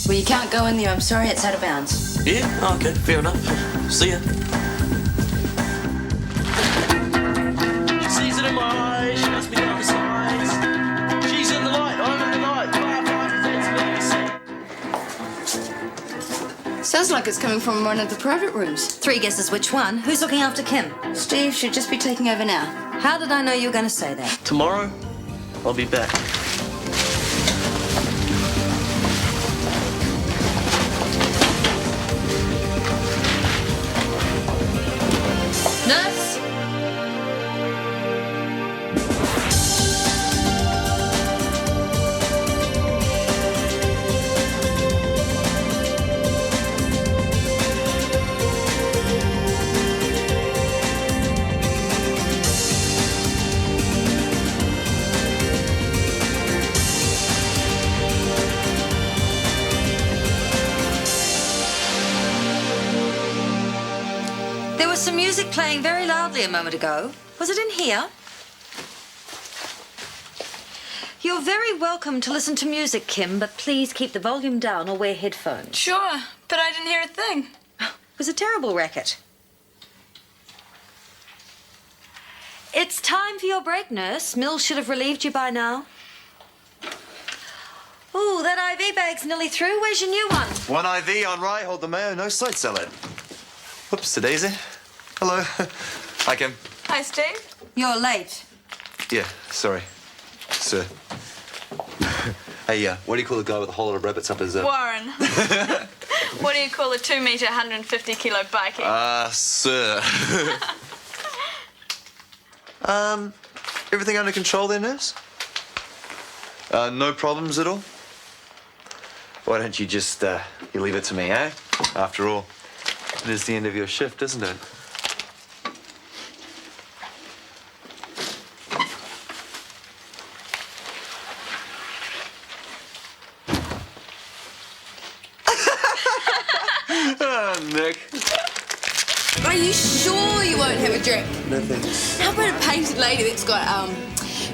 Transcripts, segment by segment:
Well, you can't go in there. I'm sorry, it's out of bounds. Yeah? Oh, okay, fair enough. See ya. She sees it in my eyes. She must be on the sides. She's in the light. I'm in the light. Sounds like it's coming from one of the private rooms. 3 guesses which one. Who's looking after Kim? Steve should just be taking over now. How did I know you were going to say that? Tomorrow, I'll be back. Nurse? There was some music playing very loudly a moment ago. Was it in here? You're very welcome to listen to music, Kim, but please keep the volume down or wear headphones. Sure, but I didn't hear a thing. It was a terrible racket. It's time for your break, nurse. Mills should have relieved you by now. Oh, that IV bag's nearly through. Where's your new one? One IV on right, hold the mayo, no side salad. Whoops, Daisy. Hello. Hi, Kim. Hi, Steve. You're late. Yeah, sorry. Sir. Hey, what do you call the guy with a whole lot of rabbits up his... Warren. What do you call a 2 metre, 150 kilo bikie? Sir. Everything under control there, nurse? No problems at all? Why don't you just, you leave it to me, eh? After all, it is the end of your shift, isn't it? Nick. Are you sure you won't have a drink? No thanks. How about a painted lady that's got,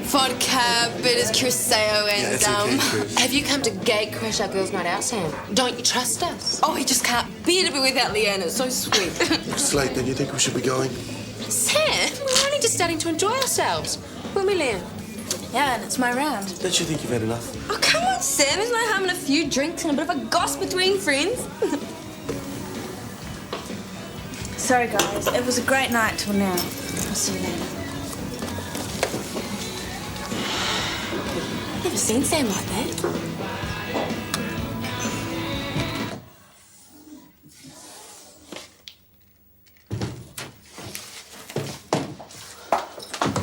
vodka, bitters, curacao, and, it's okay, Chris. Have you come to gate crash our girls' night out, Sam? Don't you trust us? Oh, he just can't bear to be without Leanne. It's so sweet. It's late, then. You think we should be going? Sam, we're only just starting to enjoy ourselves. When we land. Yeah, and it's my round. Don't you think you've had enough? Oh, come on, Sam. There's no harm in a few drinks and a bit of a goss between friends. Sorry, guys. It was a great night till now. I'll see you later. I've never seen Sam like that.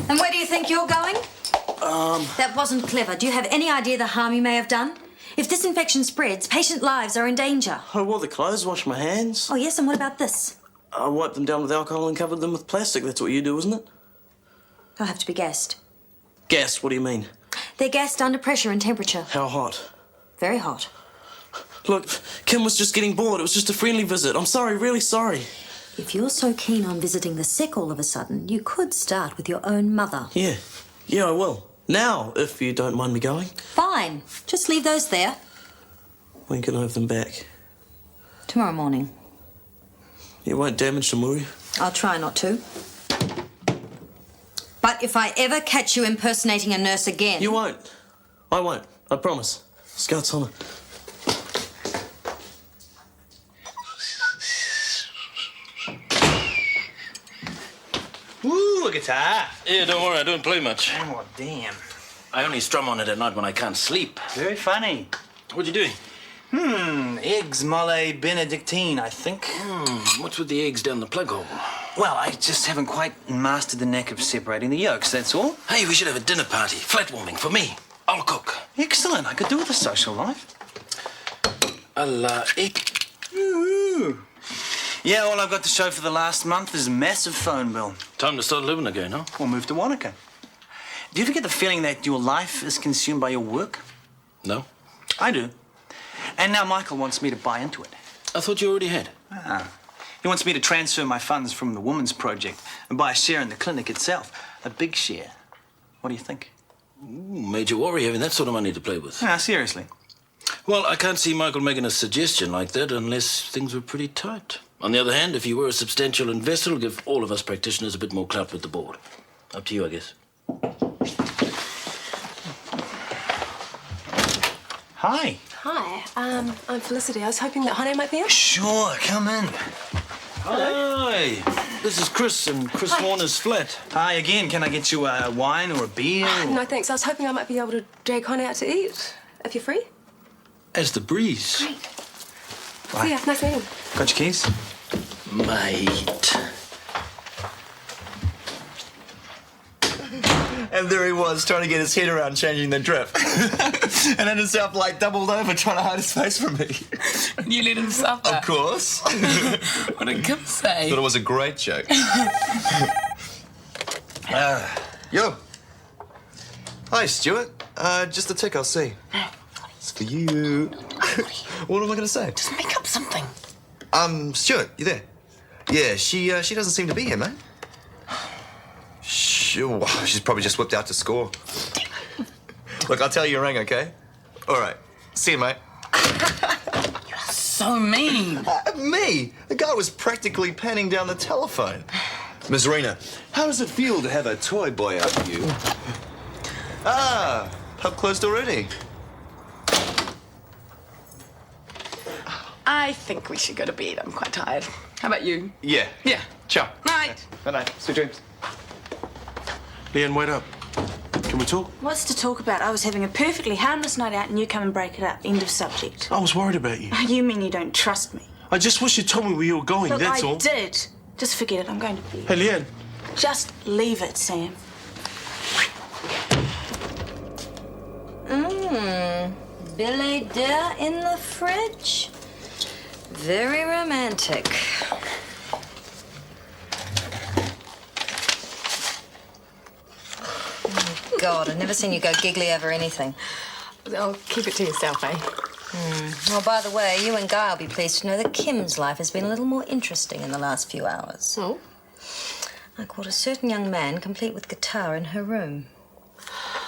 And where do you think you're going? That wasn't clever. Do you have any idea the harm you may have done? If this infection spreads, patient lives are in danger. I wore the clothes, washed my hands. Oh, yes, and what about this? I wiped them down with alcohol and covered them with plastic. That's what you do, isn't it? They'll have to be gassed. Gas, what do you mean? They're gassed under pressure and temperature. How hot? Very hot. Look, Kim was just getting bored. It was just a friendly visit. I'm sorry, really sorry. If you're so keen on visiting the sick all of a sudden, you could start with your own mother. Yeah, I will. Now, if you don't mind me going. Fine. Just leave those there. When can I have them back? Tomorrow morning. You won't damage them, will you? I'll try not to. But if I ever catch you impersonating a nurse again... You won't. I won't. I promise. Scout's honour. Ooh, a guitar. Yeah, don't worry, I don't play much. Oh, damn. I only strum on it at night when I can't sleep. Very funny. What you doing? Eggs mole benedictine, I think. What's with the eggs down the plug hole? Well, I just haven't quite mastered the knack of separating the yolks, that's all. Hey, we should have a dinner party. Flat warming for me. I'll cook. Excellent. I could do with a social life. I'll eat. Ooh. Yeah, all I've got to show for the last month is a massive phone bill. Time to start living again, huh? Or move to Wanaka. Do you ever get the feeling that your life is consumed by your work? No. I do. And now Michael wants me to buy into it. I thought you already had. He wants me to transfer my funds from the Women's Project and buy a share in the clinic itself. A big share. What do you think? Made you worry having that sort of money to play with. Seriously. Well, I can't see Michael making a suggestion like that unless things were pretty tight. On the other hand, if you were a substantial investor, it'll give all of us practitioners a bit more clout with the board. Up to you, I guess. Hi. Hi, I'm Felicity. I was hoping that Honey might be here. Sure, come in. Hi. This is Chris and Chris Warner's flat. Hi again. Can I get you a wine or a beer? No, thanks. I was hoping I might be able to drag Honey out to eat, if you're free. As the breeze. Great. See ya. Nice meeting you. Got your keys? Mate. And there he was, trying to get his head around changing the drip. And then himself, like, doubled over, trying to hide his face from me. You let him suffer. Of course. What did Kim say? Thought it was a great joke. Yo. Hi, Stuart. Just a tick, I'll see. It's for you. What am I going to say? Just make up something. Stuart, you there? Yeah, she doesn't seem to be here, mate. Sure, she's probably just whipped out to score. Look, I'll tell you a ring, okay? All right. See you, mate. You're so mean. Me? The guy was practically panning down the telephone. Miss Rena, how does it feel to have a toy boy out you? Ah, pub closed already. I think we should go to bed. I'm quite tired. How about you? Yeah. Yeah. Ciao. Night. Good night. Sweet dreams. Leanne, wait up. Can we talk? What's to talk about? I was having a perfectly harmless night out and you come and break it up. End of subject. I was worried about you. You mean you don't trust me? I just wish you told me where you were going, Look, that's all. I did. Just forget it. I'm going to bed. Hey, Leanne. Just leave it, Sam. Billy Deer in the fridge. Very romantic. Oh, God, I've never seen you go giggly over anything. Oh, keep it to yourself, eh? Oh, by the way, you and Guy will be pleased to know that Kim's life has been a little more interesting in the last few hours. Oh? I caught a certain young man, complete with guitar, in her room.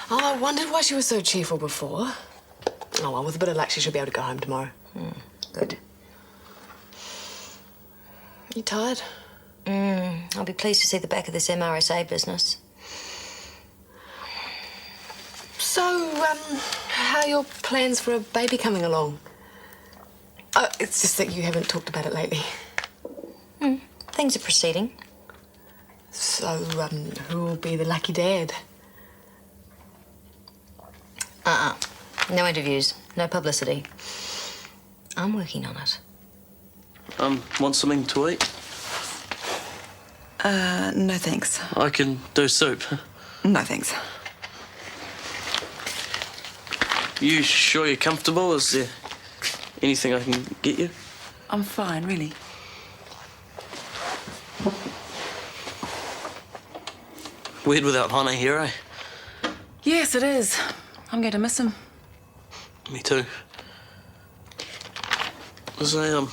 Oh, I wondered why she was so cheerful before. Oh, well, with a bit of luck, she should be able to go home tomorrow. Good. You tired? I'll be pleased to see the back of this MRSA business. So, how are your plans for a baby coming along? Oh, it's just that you haven't talked about it lately. Things are proceeding. So, who will be the lucky dad? No interviews, no publicity. I'm working on it. Want something to eat? No thanks. I can do soup. No thanks. You sure you're comfortable? Is there anything I can get you? I'm fine, really. Weird without Hana here, eh? Yes, it is. I'm going to miss him. Me too. Was I,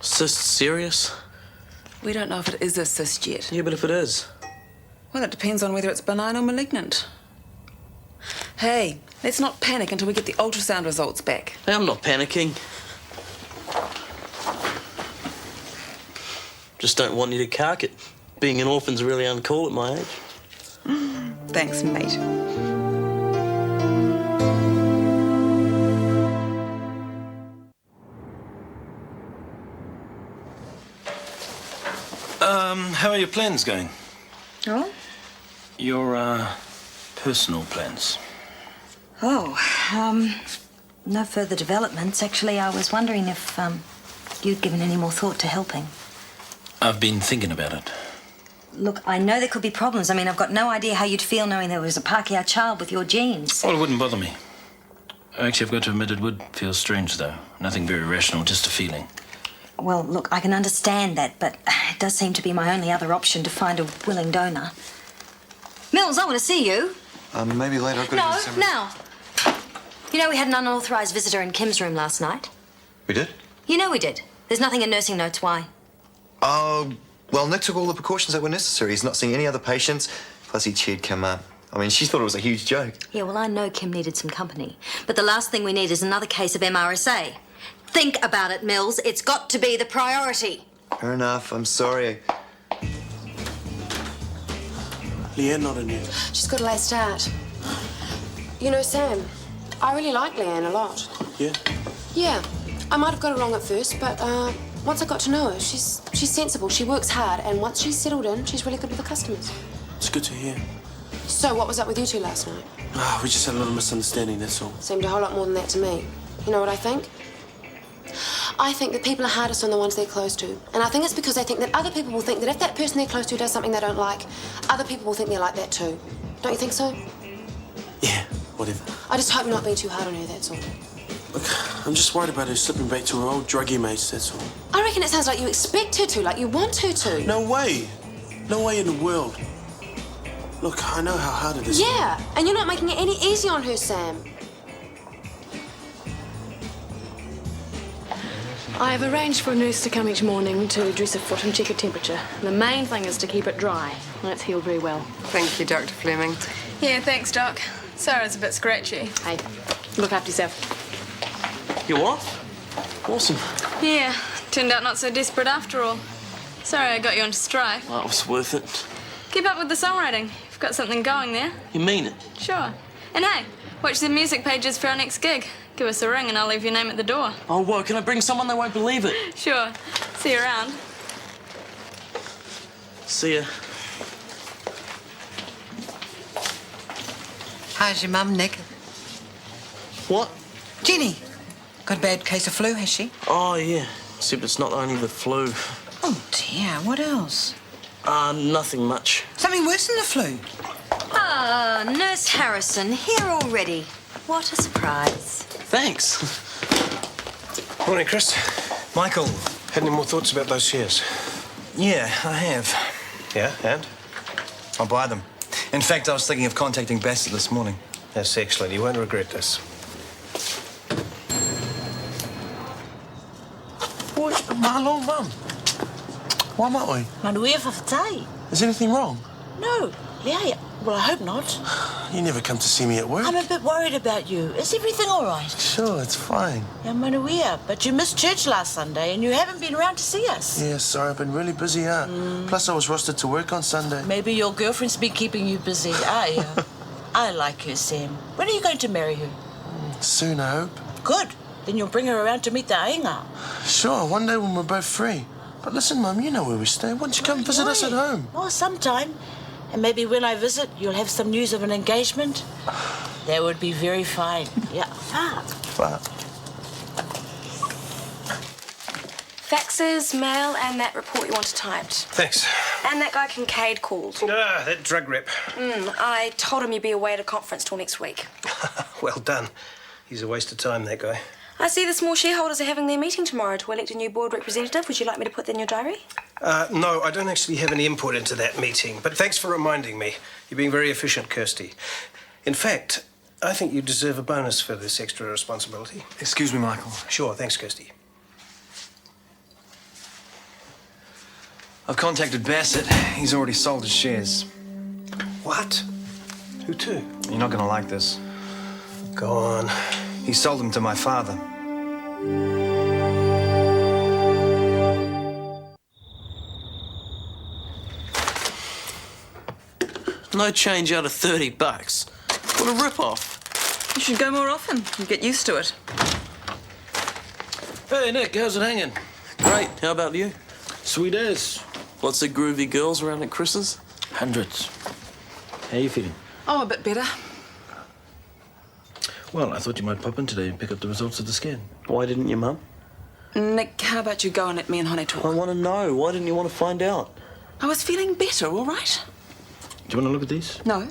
cyst serious? We don't know if it is a cyst yet. Yeah, but if it is. Well, it depends on whether it's benign or malignant. Hey, let's not panic until we get the ultrasound results back. Hey, I'm not panicking. Just don't want you to cark it. Being an orphan's really uncool at my age. Thanks, mate. How are your plans going? Oh? Your, personal plans. No further developments. Actually, I was wondering if, you'd given any more thought to helping. I've been thinking about it. Look, I know there could be problems. I mean, I've got no idea how you'd feel knowing there was a Pākehā child with your genes. Well, it wouldn't bother me. Actually, I've got to admit it would feel strange, though. Nothing very rational, just a feeling. Well, look, I can understand that, but it does seem to be my only other option to find a willing donor. Mills, I want to see you. Maybe later. I've got to do some... now. You know we had an unauthorized visitor in Kim's room last night? We did? You know we did. There's nothing in nursing notes. Why? Well, Nick took all the precautions that were necessary. He's not seeing any other patients. Plus, he cheered Kim up. I mean, she thought it was a huge joke. Yeah, well, I know Kim needed some company. But the last thing we need is another case of MRSA. Think about it, Mills. It's got to be the priority. Fair enough. I'm sorry. Leanne not in yet. She's got a late start. You know, Sam, I really like Leanne a lot. Yeah? Yeah, I might have got it wrong at first, but once I got to know her, she's sensible, she works hard, and once she's settled in, she's really good with the customers. It's good to hear. So what was up with you two last night? We just had a little misunderstanding, that's all. Seemed a whole lot more than that to me. You know what I think? I think that people are hardest on the ones they're close to. And I think it's because they think that other people will think that if that person they're close to does something they don't like, other people will think they're like that too. Don't you think so? Yeah, whatever. I just hope you're not being too hard on her, that's all. Look, I'm just worried about her slipping back to her old druggy mates, that's all. I reckon it sounds like you expect her to, like you want her to. No way. No way in the world. Look, I know how hard it is. Yeah, and you're not making it any easier on her, Sam. I have arranged for a nurse to come each morning to dress her foot and check her temperature. The main thing is to keep it dry. And it's healed very well. Thank you, Dr. Fleming. Yeah, thanks, Doc. Sarah's a bit scratchy. Hey, look after yourself. You're off? Awesome. Yeah, turned out not so desperate after all. Sorry I got you onto strife. Well, it was worth it. Keep up with the songwriting. You've got something going there. You mean it? Sure. And hey, watch the music pages for our next gig. Give us a ring and I'll leave your name at the door. Oh, whoa, can I bring someone? They won't believe it. Sure. See you around. See ya. How's your mum, Nick? What? Jenny. Got a bad case of flu, has she? Oh, yeah. Except it's not only the flu. Oh, dear. What else? Nothing much. Something worse than the flu. Ah, Nurse Harrison, here already. What a surprise. Thanks. Morning, Chris. Michael. Had any more thoughts about those shares? Yeah, I have. Yeah, and? I'll buy them. In fact, I was thinking of contacting Bassett this morning. That's excellent. You won't regret this. What? My long mum. Why might we? Manuia whawhatai. Is anything wrong? No. Yeah. Well, I hope not. You never come to see me at work. I'm a bit worried about you. Is everything all right? Sure, it's fine. Yeah, Manuia, but you missed church last Sunday and you haven't been around to see us. Yeah, sorry, I've been really busy, Plus, I was rostered to work on Sunday. Maybe your girlfriend's been keeping you busy. I like her, Sam. When are you going to marry her? Soon, I hope. Good. Then you'll bring her around to meet the ainga. Sure, one day when we're both free. But listen, Mum, you know where we stay. Why don't you come visit us at home? Oh, sometime. And maybe when I visit, you'll have some news of an engagement. That would be very fine. Yeah. Faxes, mail, and that report you wanted typed. Thanks. And that guy Kincaid called. Ah, that drug rep. I told him you'd be away at a conference till next week. Well done. He's a waste of time, that guy. I see the small shareholders are having their meeting tomorrow to elect a new board representative. Would you like me to put that in your diary? No, I don't actually have any input into that meeting, but thanks for reminding me. You're being very efficient, Kirsty. In fact, I think you deserve a bonus for this extra responsibility. Excuse me, Michael. Sure, thanks, Kirsty. I've contacted Bassett. He's already sold his shares. What? Who to? You're not going to like this. Go on. He sold them to my father. No change out of $30. What a rip-off. You should go more often and get used to it. Hey, Nick, how's it hanging? Great. How about you? Sweet as. Lots of groovy girls around at Chris's? Hundreds. How you feeling? Oh, a bit better. Well, I thought you might pop in today and pick up the results of the scan. Why didn't you, Mum? Nick, how about you go and let me and Honey talk? I want to know. Why didn't you want to find out? I was feeling better, all right? Do you want to look at these? No.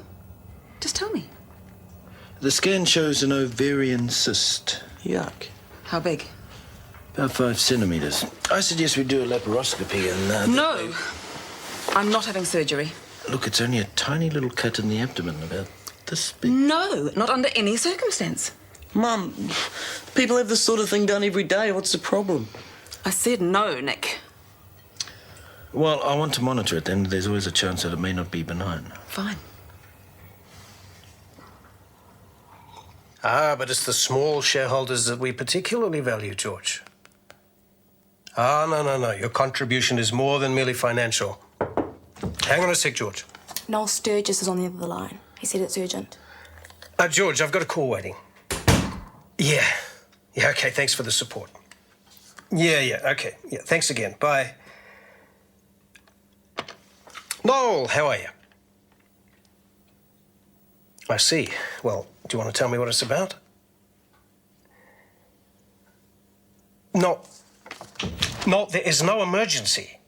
Just tell me. The scan shows an ovarian cyst. Yuck. How big? About 5 centimeters. I suggest we do a laparoscopy and... No. I'm not having surgery. Look, it's only a tiny little cut in the abdomen, about this big. No, not under any circumstance. Mum, people have this sort of thing done every day. What's the problem? I said no, Nick. Well, I want to monitor it, and there's always a chance that it may not be benign. Fine. Ah, but it's the small shareholders that we particularly value, George. Ah, no. Your contribution is more than merely financial. Hang on a sec, George. Noel Sturgis is on the other line. He said it's urgent. George, I've got a call waiting. Yeah, okay, thanks for the support. Yeah, okay. Yeah, thanks again. Bye. Noel, how are you? I see. Well, do you want to tell me what it's about? No, there is no emergency.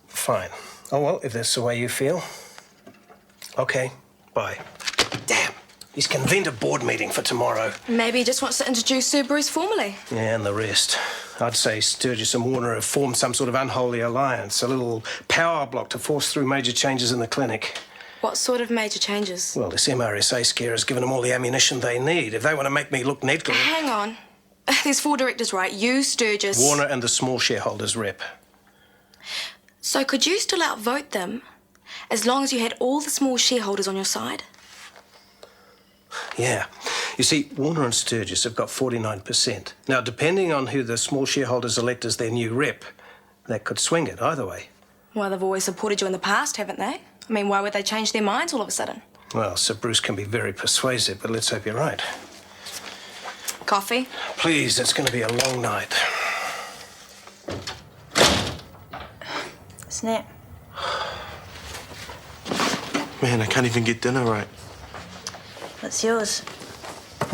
Fine. Oh, well, if that's the way you feel. Okay, bye. Damn, he's convened a board meeting for tomorrow. Maybe he just wants to introduce Sir Bruce formally. Yeah, and the rest. I'd say Sturgis and Warner have formed some sort of unholy alliance, a little power block to force through major changes in the clinic. What sort of major changes? Well, this MRSA scare has given them all the ammunition they need. If they want to make me look needle... Hang on. There's 4 directors, right? You, Sturgis... Warner and the small shareholders rep. So could you still outvote them as long as you had all the small shareholders on your side? Yeah. You see, Warner and Sturgis have got 49%. Now, depending on who the small shareholders elect as their new rep, that could swing it either way. Well, they've always supported you in the past, haven't they? I mean, why would they change their minds all of a sudden? Well, Sir Bruce can be very persuasive, but let's hope you're right. Coffee? Please, it's going to be a long night. Snap. Man, I can't even get dinner right. What's yours?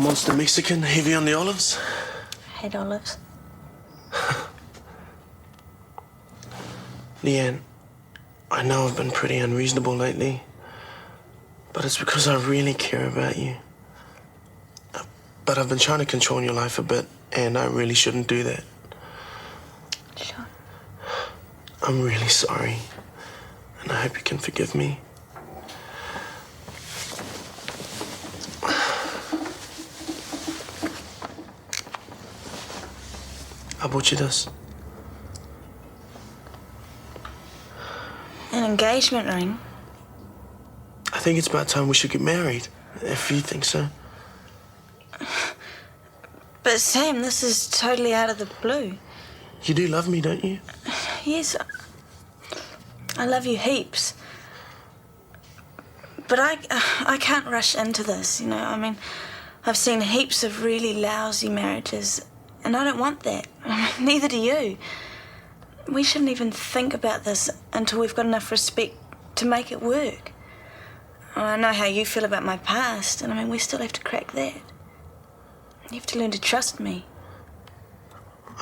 Monster Mexican, heavy on the olives. Hate olives. Leanne, I know I've been pretty unreasonable lately, but it's because I really care about you. But I've been trying to control your life a bit, and I really shouldn't do that. Sure. I'm really sorry, and I hope you can forgive me. I bought you this. An engagement ring? I think it's about time we should get married, if you think so. But Sam, this is totally out of the blue. You do love me, don't you? Yes, I love you heaps. But I can't rush into this, you know. I mean, I've seen heaps of really lousy marriages, and I don't want that. I mean, neither do you. We shouldn't even think about this until we've got enough respect to make it work. I know how you feel about my past, and I mean, we still have to crack that. You have to learn to trust me.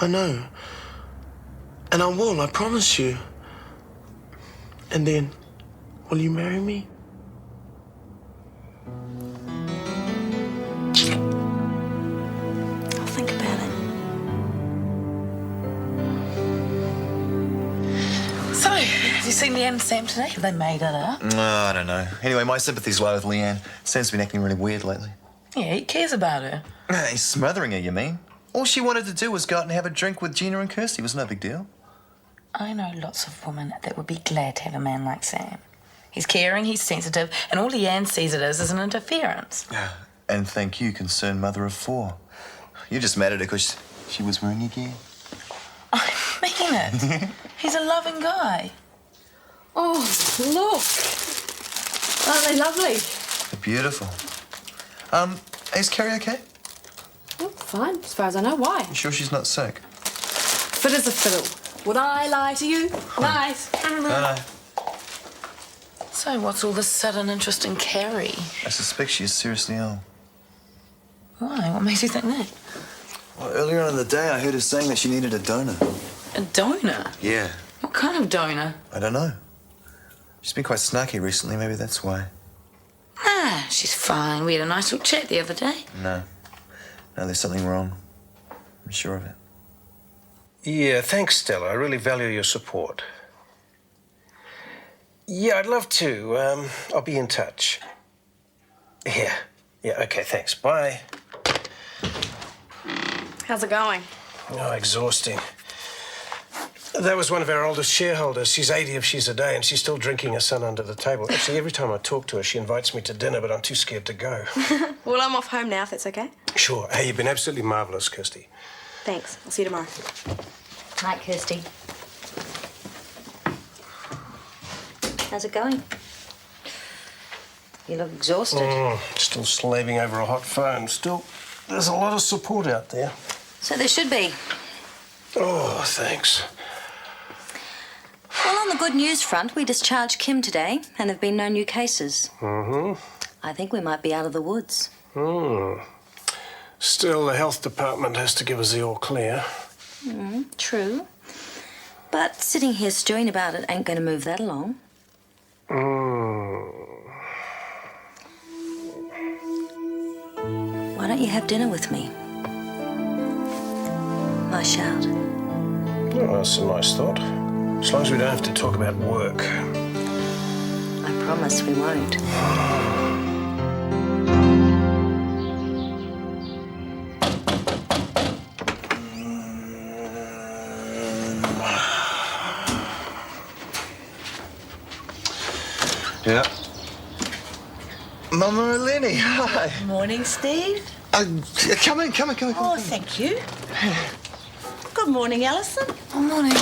I know. And I will, I promise you. And then, will you marry me? I'll think about it. So, have you seen Leanne and Sam today? Have they made it up? No, I don't know. Anyway, my sympathies lie with Leanne. Sam's been acting really weird lately. Yeah, he cares about her. He's smothering her, you mean? All she wanted to do was go out and have a drink with Jenna and Kirsty. It was no big deal. I know lots of women that would be glad to have a man like Sam. He's caring, he's sensitive, and all Leanne sees it as is an interference. And thank you, concerned mother of 4. You just mad at her because she was wearing your gear. I mean it. He's a loving guy. Oh, look. Aren't they lovely? They're beautiful. Is Carrie okay? Oh, fine, as far as I know. Why? You sure she's not sick? Fit as a fiddle. Would I lie to you? Nice. No. So what's all this sudden interest in Carrie? I suspect she is seriously ill. Why? What makes you think that? Well, earlier on in the day, I heard her saying that she needed a donor. A donor? Yeah. What kind of donor? I don't know. She's been quite snarky recently. Maybe that's why. Ah, she's fine. We had a nice little chat the other day. No, there's something wrong. I'm sure of it. Yeah, thanks, Stella. I really value your support. Yeah, I'd love to. I'll be in touch. Yeah, okay, thanks. Bye. How's it going? Oh, exhausting. That was one of our oldest shareholders. She's 80 if she's a day, and she's still drinking her son under the table. Actually, every time I talk to her, she invites me to dinner, but I'm too scared to go. Well, I'm off home now, if that's okay. Sure. Hey, you've been absolutely marvellous, Kirsty. Thanks. I'll see you tomorrow. Night, Kirsty. How's it going? You look exhausted. Still slaving over a hot phone. Still, there's a lot of support out there. So there should be. Oh, thanks. Well, on the good news front, we discharged Kim today, and there have been no new cases. I think we might be out of the woods. Still, the health department has to give us the all clear. True. But sitting here stewing about it ain't going to move that along. Why don't you have dinner with me? My shout. Oh, that's a nice thought. As long as we don't have to talk about work. I promise we won't. Yeah. Mama Eleni, hi. Morning, Steve. Come in. Oh, thank you. Good morning, Alison. Morning.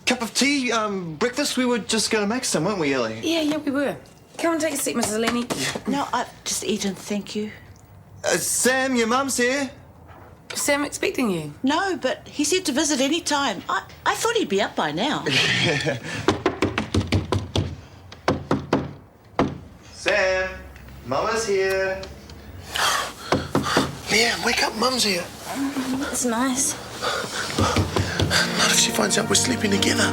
Cup of tea, breakfast. We were just going to make some, weren't we, Ellie? Yeah, we were. Come and take a seat, Mrs. Eleni. No, I've just eaten, thank you. Sam, your mum's here. Sam expecting you. No, but he said to visit any time. I thought he'd be up by now. Sam, Mama's here. Leanne, wake up, Mum's here. That's nice. Not if she finds out we're sleeping together.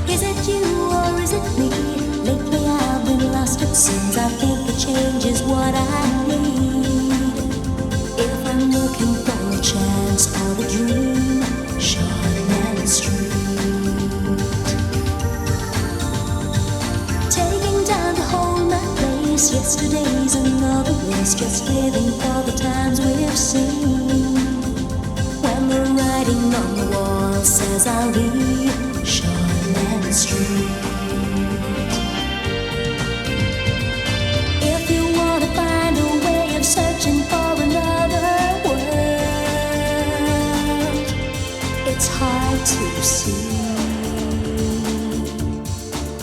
Is it you or is it me? Lately I've been lost, it seems. I think the change is what I need. If I'm looking for a chance or a dream, Shortland Street. Taking time to hold my place. Yesterday's another race, just living for the times we've seen. When the writing on the wall says I'll be Shortland Street. If you want to find a way of searching for another world, it's hard to see.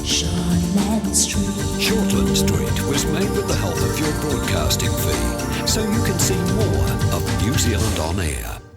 Shortland Street. Shortland Street was made with the help of your broadcasting fee, so you can see more of New Zealand On Air.